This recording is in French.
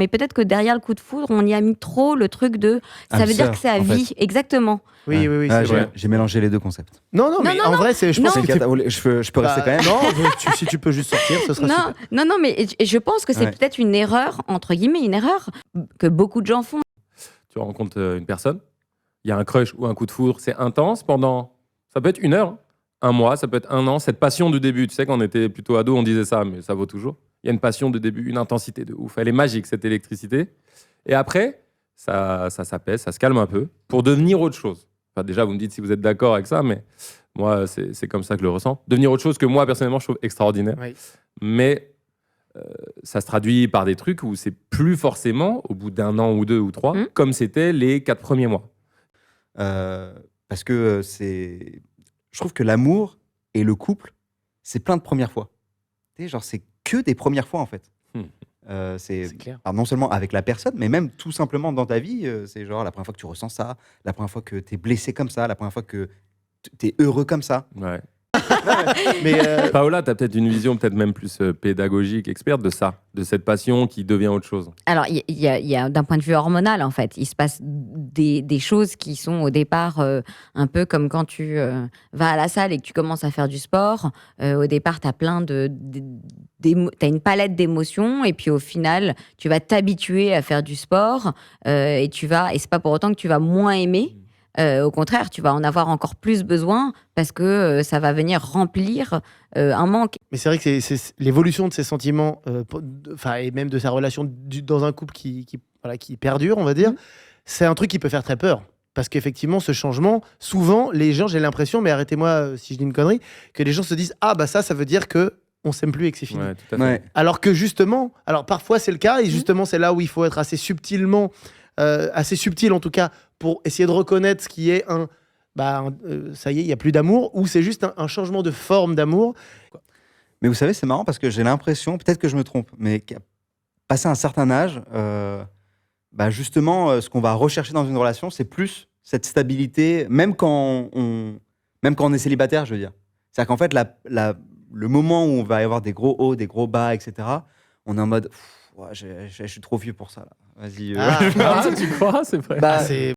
Mais peut-être que derrière le coup de foudre, on y a mis trop le truc de ça veut dire que c'est à vie. Exactement. Oui, c'est vrai. J'ai mélangé les deux concepts. Non, mais en vrai, je pense que je peux rester quand même. Non, si tu peux juste sortir, ce sera super. Non, mais je pense que c'est peut-être une erreur, entre guillemets, une erreur que beaucoup de gens font. Tu rencontres une personne, il y a un crush ou un coup de foudre, c'est intense pendant, ça peut être 1 heure, 1 mois, ça peut être 1 an, cette passion du début. Tu sais, quand on était plutôt ado, on disait ça, mais ça vaut toujours. Il y a une passion de début, une intensité de ouf. Elle est magique, cette électricité. Et après, ça s'apaise, ça se calme un peu pour devenir autre chose. Enfin, déjà, vous me dites si vous êtes d'accord avec ça, mais moi, c'est comme ça que je le ressens. Devenir autre chose que moi, personnellement, je trouve extraordinaire. Oui. Mais ça se traduit par des trucs où c'est plus forcément, au bout d'1 an ou 2 ou 3, comme c'était les 4 premiers mois. Parce que je trouve que l'amour et le couple, c'est plein de premières fois. Tu sais, genre, c'est que des premières fois, en fait. C'est clair. Alors, non seulement avec la personne, mais même tout simplement dans ta vie. C'est genre la première fois que tu ressens ça, la première fois que tu es blessé comme ça, la première fois que tu es heureux comme ça. Ouais. Mais Paola, tu as peut-être une vision peut-être même plus pédagogique, experte de ça, de cette passion qui devient autre chose. Alors, il y a d'un point de vue hormonal, en fait, il se passe des choses qui sont au départ un peu comme quand tu vas à la salle et que tu commences à faire du sport. Au départ, tu as t'as une palette d'émotions et puis au final, tu vas t'habituer à faire du sport et c'est pas pour autant que tu vas moins aimer. Au contraire, tu vas en avoir encore plus besoin parce que ça va venir remplir un manque. Mais c'est vrai que c'est l'évolution de ses sentiments, et même de sa relation dans un couple qui perdure, on va dire, c'est un truc qui peut faire très peur. Parce qu'effectivement, ce changement, souvent, les gens, j'ai l'impression, mais arrêtez-moi si je dis une connerie, que les gens se disent « Ah, bah ça veut dire que on s'aime plus et que c'est fini. Ouais, tout à fait. Ouais. » Alors que justement, parfois c'est le cas, et justement, c'est là où il faut être assez subtil en tout cas, pour essayer de reconnaître ce qui est ça y est, il n'y a plus d'amour, ou c'est juste un changement de forme d'amour. Mais vous savez, c'est marrant parce que j'ai l'impression, peut-être que je me trompe, mais qu'à passer un certain âge, justement, ce qu'on va rechercher dans une relation, c'est plus cette stabilité, même quand on est célibataire, je veux dire. C'est-à-dire qu'en fait, le moment où on va y avoir des gros hauts, des gros bas, etc., on est en mode, je suis trop vieux pour ça, là. Vas-y. Tu crois, c'est vrai. C'est